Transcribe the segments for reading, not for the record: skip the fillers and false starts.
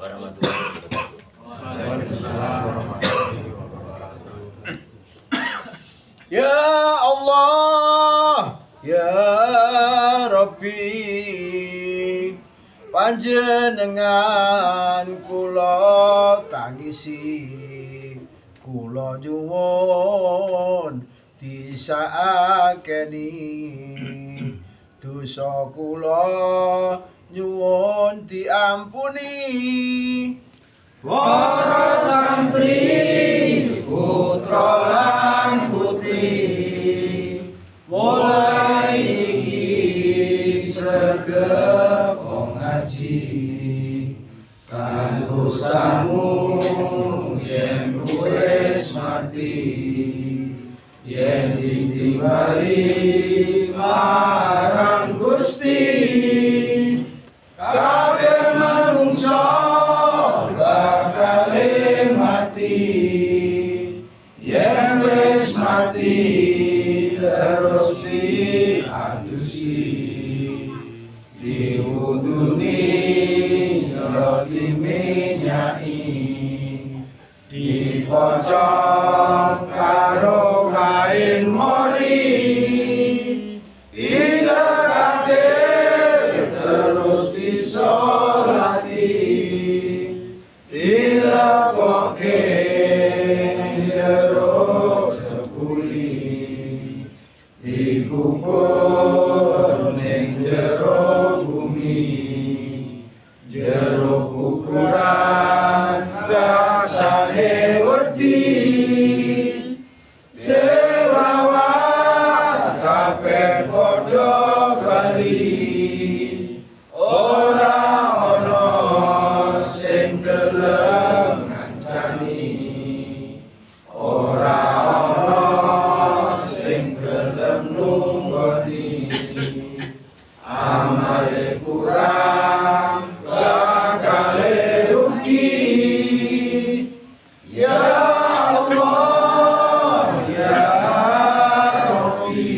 warahmatullahi wabarakatuh. Waalaikumsalam warahmatullahi wabarakatuh. Ya Allah, ya Rabbi, panjenengan kula tangisi, kula nyuwun disakeni dosa kula nyuwun diampuni. Para santri, putra lan putri, mulai iki sregep ngaji kanggo samu yen wis mati, yen ditimbali marang Gusti kabeh manungsa bakal mati, yen wis mati terus diadusi, diuduni roti minyai, dipocok karo kain mori, dijelake terus disolati, dilapoke jero sepuri, dikubur ning jero bumi, jero kuburan rasane wedi, selawat kabeh padha bali, ora ana sing gelem ngancani, ora ana sing gelem nunggoni, amale kurang bakal rugi. Ya Allah, ya Rabbi,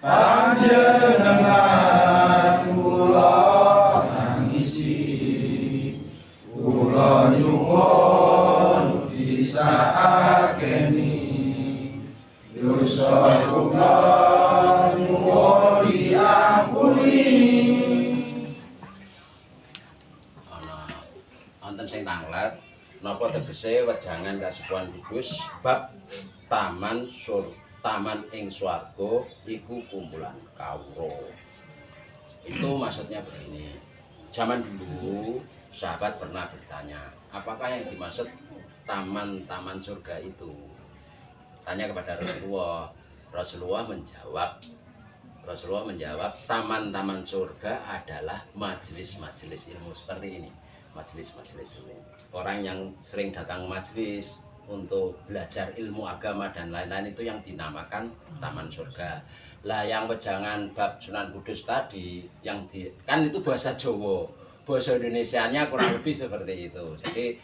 panjenengan kula nangisi, kula nyuwun disakeni, dosa kula nyuwun diampuni. Ana wonten sing tanglet napa tegese wejangan Kasupuhan Kudus bab taman ing swarga iku kumpulan kawula. Itu maksudnya begini. Zaman dulu sahabat pernah bertanya, apakah yang dimaksud taman-taman surga itu? Tanya kepada Rasulullah. Rasulullah menjawab, taman-taman surga adalah majelis-majelis ilmu seperti ini. Majelis-majelis ilmu. Orang yang sering datang majelis untuk belajar ilmu agama dan lain-lain itu yang dinamakan taman surga. Lah yang wejangan bab Sunan Kudus tadi yang kan itu bahasa Jawa. Bahasa Indonesianya kurang lebih seperti itu. Jadi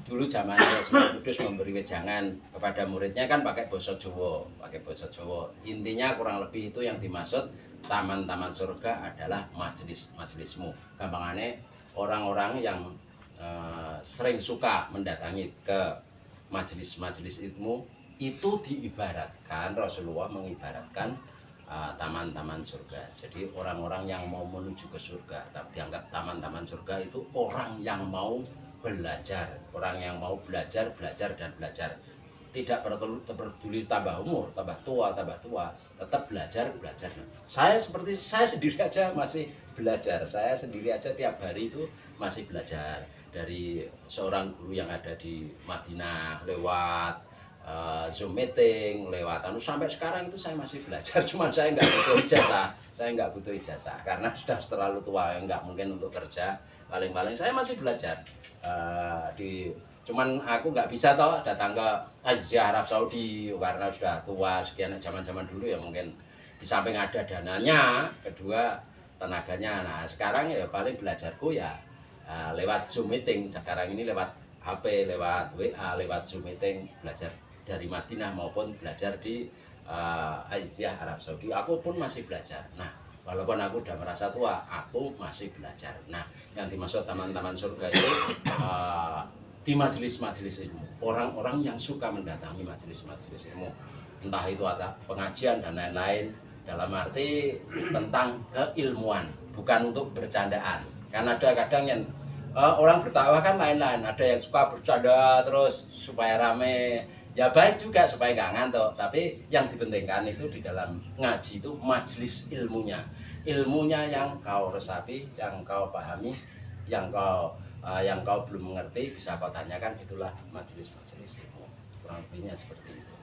dulu zamannya Sunan Kudus memberi wejangan kepada muridnya kan pakai bahasa Jawa, Intinya kurang lebih itu yang dimaksud taman-taman surga adalah majelis-majelismu. Gampangannya orang-orang yang sering suka mendatangi ke majelis-majelis ilmu itu diibaratkan, Rasulullah mengibaratkan taman-taman surga. Jadi orang-orang yang mau menuju ke surga, dianggap taman-taman surga itu orang yang mau belajar, dan belajar. Tidak peduli tambah umur, tambah tua, tetap belajar. Saya sendiri aja masih belajar. Saya sendiri aja tiap hari itu masih belajar dari seorang guru yang ada di Madinah lewat Zoom meeting, lewat sampai sekarang itu saya masih belajar. Cuman saya nggak butuh ijazah karena sudah terlalu tua, nggak mungkin untuk kerja. Paling-paling saya masih belajar cuman aku nggak bisa datang ke Asia Arab Saudi karena sudah tua sekian. Zaman dulu ya mungkin di samping ada dananya, kedua tenaganya. Nah sekarang ya paling belajarku ya lewat Zoom meeting. Sekarang ini lewat HP, lewat WA, lewat Zoom meeting, belajar dari Madinah maupun belajar di Asia Arab Saudi. Aku pun masih belajar. Nah walaupun aku udah merasa tua, aku masih belajar. Nah, yang dimaksud taman-taman surga itu di majelis-majelis ilmu, orang-orang yang suka mendatangi majelis-majelis ilmu, entah itu ada pengajian dan lain-lain, dalam arti tentang keilmuan, bukan untuk bercandaan. Kan ada kadang yang orang bertawa kan lain-lain, ada yang suka bercanda terus supaya rame, ya baik juga supaya nggak ngantuk, tapi yang dipentingkan itu di dalam ngaji itu majelis ilmunya yang kau resapi, yang kau pahami, yang kau belum mengerti bisa kau tanyakan, itulah majelis-majelis ilmu, kurang lebihnya seperti itu.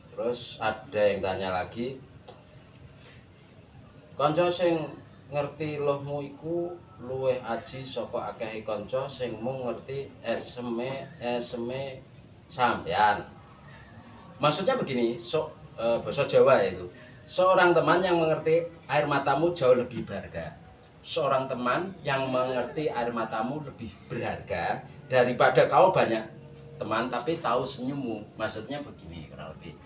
Terus ada yang tanya lagi, kanca sing ngerti lohmu iku luwih aji saka akeh kanca sing mung ngerti eseme sampean. Maksudnya begini, bahasa Jawa itu, seorang teman yang mengerti air matamu jauh lebih berharga. Seorang teman yang mengerti air matamu lebih berharga daripada kau banyak teman tapi tahu senyummu. Maksudnya begini kurang lebih.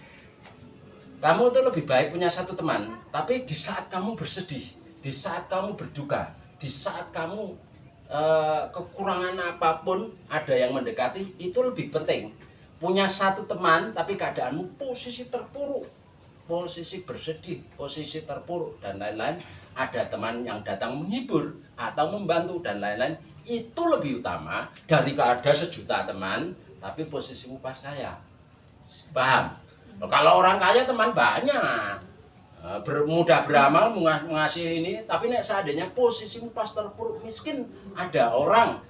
Kamu itu lebih baik punya satu teman, tapi di saat kamu bersedih, di saat kamu berduka, di saat kamu kekurangan apapun ada yang mendekati, itu lebih penting. Punya satu teman tapi keadaanmu posisi terpuruk, posisi bersedih, posisi terpuruk dan lain-lain, ada teman yang datang menghibur atau membantu dan lain-lain, itu lebih utama dari ada sejuta teman tapi posisimu pas kaya. Paham? Kalau orang kaya teman banyak, mudah beramal mengasihi ini, tapi nek seandainya posisimu pas terpuruk miskin, ada orang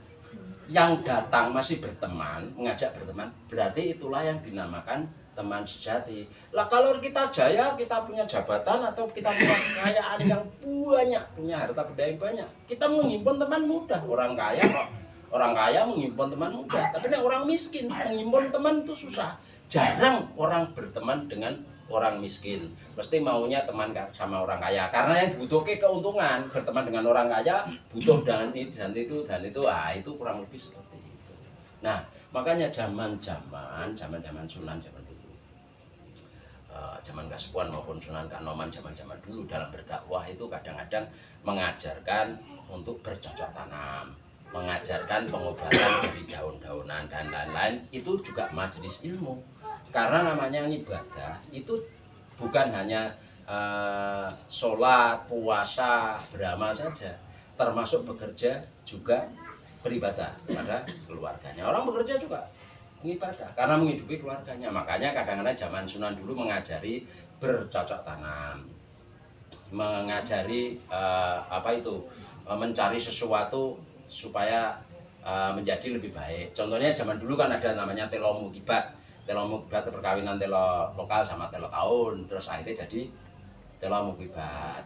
yang datang masih berteman, mengajak berteman, berarti itulah yang dinamakan teman sejati. Lah kalau kita jaya, kita punya jabatan atau kita punya kekayaan yang banyak, punya harta benda yang banyak, kita menghimpun teman mudah. Orang kaya kok, orang kaya menghimpun teman mudah, tapi nek orang miskin menghimpun teman itu susah. Jarang orang berteman dengan orang miskin, mesti maunya teman sama orang kaya, karena yang dibutuhkan keuntungan. Berteman dengan orang kaya butuh dan itu, itu kurang lebih seperti itu. Nah, makanya zaman Sunan zaman dulu, zaman Kasupuan maupun Sunan Kanoman zaman dulu dalam berdakwah itu kadang-kadang mengajarkan untuk bercocok tanam, mengajarkan pengobatan dari daun-daunan dan lain-lain, itu juga majelis ilmu. Karena namanya ibadah itu bukan hanya sholat, puasa, beramal saja, termasuk bekerja juga beribadah pada keluarganya. Orang bekerja juga mengibadah karena menghidupi keluarganya. Makanya kadang-kadang zaman Sunan dulu mengajari bercocok tanam, mengajari mencari sesuatu supaya menjadi lebih baik. Contohnya zaman dulu kan ada namanya telo mukibat perkawinan telo lokal sama telo tahun, terus akhirnya jadi telo mukibat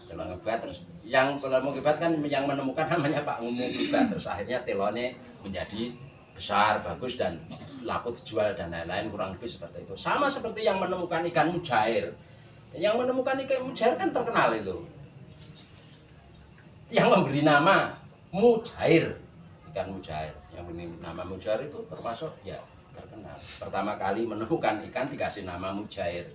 terus yang telo mukibat kan yang menemukan namanya Pak Mukibat, terus akhirnya telone menjadi besar, bagus dan laku dijual dan lain-lain, kurang lebih seperti itu. Sama seperti yang menemukan ikan mujair. Yang menemukan ikan mujair kan terkenal itu. Yang memberi nama mujair, ikan mujair. Yang memberi nama mujair itu termasuk ya terkenal. Pertama kali menemukan ikan dikasih nama mujair.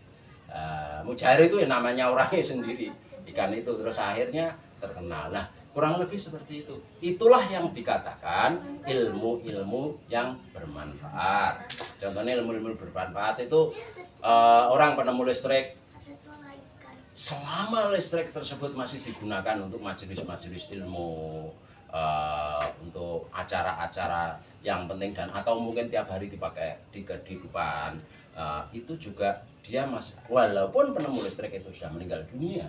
Mujair itu ya namanya orangnya sendiri, ikan itu, terus akhirnya terkenal. Nah, kurang lebih seperti itu. Itulah yang dikatakan ilmu-ilmu yang bermanfaat. Contohnya ilmu-ilmu bermanfaat itu orang penemu listrik, selama listrik tersebut masih digunakan untuk majelis-majelis ilmu, untuk acara-acara yang penting dan atau mungkin tiap hari dipakai di kehidupan, itu juga dia masih, walaupun penemu listrik itu sudah meninggal dunia,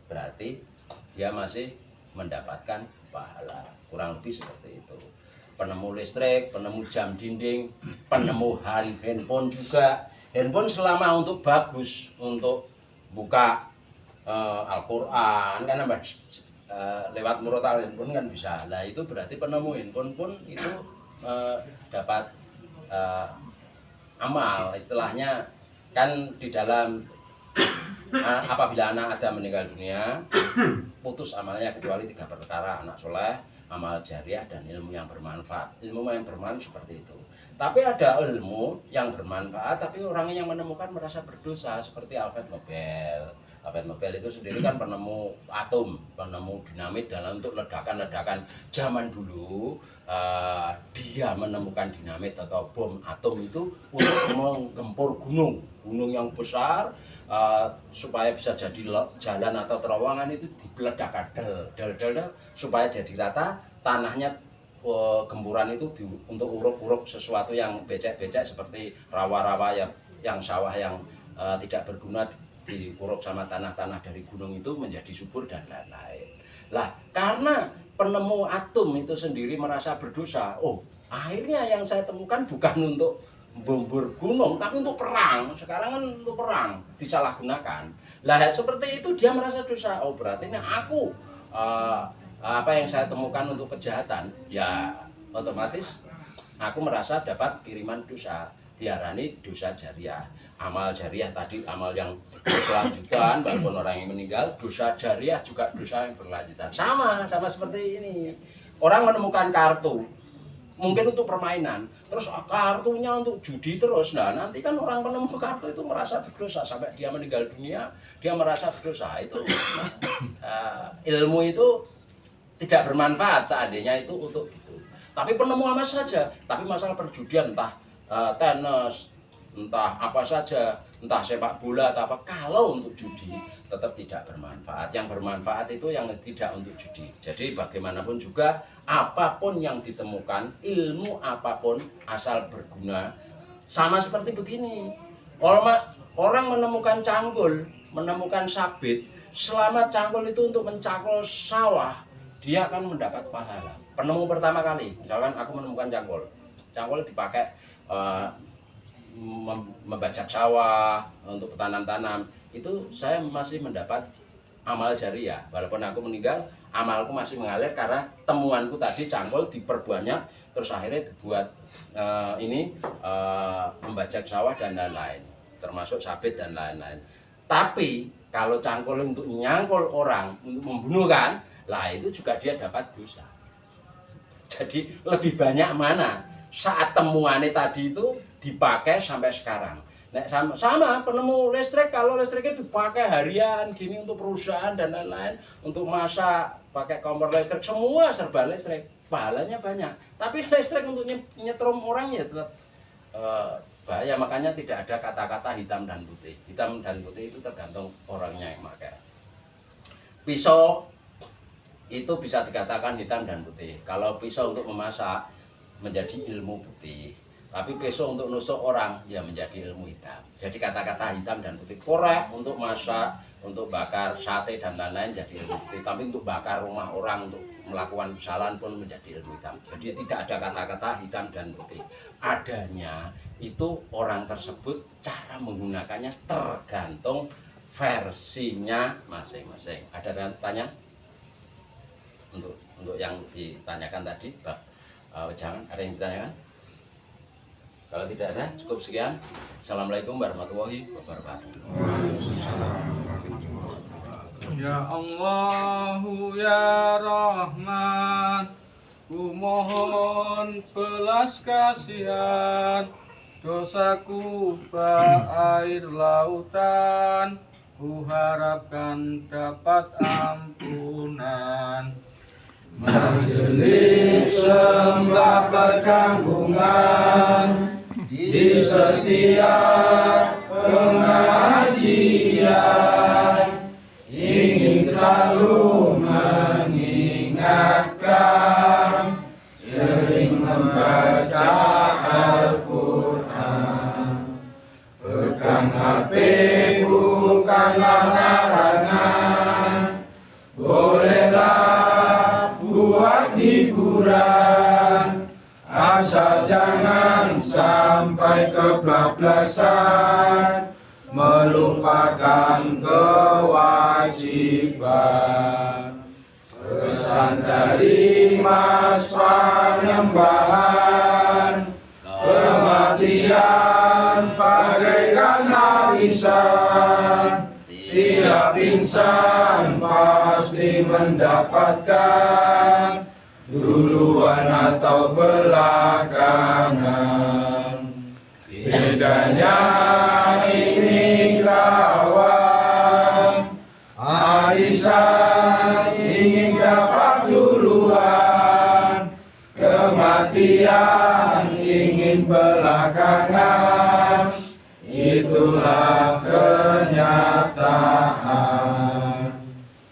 berarti dia masih mendapatkan pahala. Kurang lebih seperti itu. Penemu listrik, penemu jam dinding, penemu handphone juga. Handphone selama untuk bagus, untuk buka Al-Quran kan lewat murotal handphone kan bisa. Nah itu berarti penemu handphone pun itu dapat amal, istilahnya kan di dalam apabila anak ada meninggal dunia putus amalnya kecuali 3 perkara: anak soleh, amal jariah dan ilmu yang bermanfaat. Ilmu yang bermanfaat seperti itu. Tapi ada ilmu yang bermanfaat, tapi orang yang menemukan merasa berdosa, seperti Alfred Nobel. Alfred Nobel itu sendiri kan penemu atom, penemu dinamit dalam untuk ledakan-ledakan zaman dulu. Dia menemukan dinamit atau bom atom itu untuk menggempur gunung yang besar, supaya bisa jadi jalan atau terowongan itu diledakkan del supaya jadi rata tanahnya. Gempuran itu untuk uruk-uruk sesuatu yang becek-becek seperti rawa-rawa yang sawah yang tidak berguna diuruk sama tanah-tanah dari gunung itu menjadi subur dan lain-lain. Lah, karena penemu atom itu sendiri merasa berdosa, akhirnya yang saya temukan bukan untuk membobor gunung tapi untuk perang. Sekarang kan untuk perang disalahgunakan. Lah, seperti itu dia merasa dosa. Berarti ini aku apa yang saya temukan untuk kejahatan, ya otomatis aku merasa dapat kiriman dosa, diarani dosa jariah. Amal jariah tadi amal yang berkelanjutan, walaupun orang yang meninggal, dosa jariah juga dosa yang berkelanjutan. Sama seperti ini. Orang menemukan kartu, mungkin untuk permainan, terus kartunya untuk judi terus. Nah, nanti kan orang penemu kartu itu merasa berdosa sampai dia meninggal dunia, dia merasa berdosa. Itu ilmu itu tidak bermanfaat seandainya itu untuk itu. Tapi penemu apa saja, tapi masalah perjudian entah tenis, entah apa saja, entah sepak bola atau apa, kalau untuk judi tetap tidak bermanfaat. Yang bermanfaat itu yang tidak untuk judi. Jadi bagaimanapun juga apapun yang ditemukan, ilmu apapun asal berguna, sama seperti begini. Orang menemukan cangkul, menemukan sabit, selama cangkul itu untuk mencangkul sawah, dia akan mendapat pahala. Penemu pertama kali, misalkan aku menemukan cangkul dipakai membajak sawah untuk tanam-tanam, itu saya masih mendapat amal jariah. Walaupun aku meninggal, amalku masih mengalir karena temuanku tadi cangkul diperbanyak, terus akhirnya dibuat membajak sawah dan lain-lain, termasuk sabit dan lain-lain. Tapi kalau cangkul untuk nyangkul orang, untuk membunuh kan, lah itu juga dia dapat dosa. Jadi lebih banyak mana saat temuannya tadi itu dipakai sampai sekarang. Nah, sama penemu listrik, kalau listriknya dipakai harian gini untuk perusahaan dan lain-lain, untuk masak pakai kompor listrik, semua serba listrik, pahalanya banyak. Tapi listrik untuk nyetrum orangnya tetap bahaya. Makanya tidak ada kata-kata hitam dan putih. Hitam dan putih itu tergantung orangnya yang pakai. Pisau itu bisa dikatakan hitam dan putih. Kalau pisau untuk memasak menjadi ilmu putih, tapi pisau untuk nusuk orang ya menjadi ilmu hitam. Jadi kata-kata hitam dan putih. Korek untuk masak, untuk bakar sate dan lain-lain jadi ilmu putih. Tapi untuk bakar rumah orang, untuk melakukan kesalahan pun menjadi ilmu hitam. Jadi tidak ada kata-kata hitam dan putih. Adanya itu orang tersebut cara menggunakannya tergantung versinya masing-masing. Ada tanya? Untuk yang ditanyakan tadi, jangan ada yang ditanyakan? Kalau tidak ada, cukup sekian. Assalamualaikum warahmatullahi wabarakatuh. Ya Allahu ya Rahman, ku mohon belas kasihan, dosaku air lautan, ku harapkan dapat ampunan. Majelis sembah perkampungan di setiap pengajian ingin selalu mengingatkan, sering membaca Al-Quran. Pegang HP bukanlah larangan, bolehlah buat hiburan, asal jangan sampai kebablasan, melupakan kewajiban. Pesan dari Mas Panembahan, kematian bagaikan harisan, tiap insan pasti mendapatkan, duluan atau belakangan. hati yang ingin belakangan, itulah kenyataan.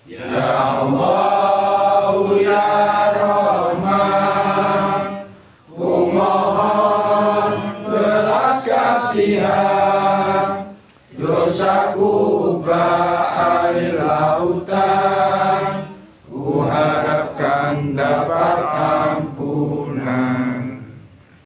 Ya Allah, ya Rahman, ku mohon belas kasihan, dosaku ubah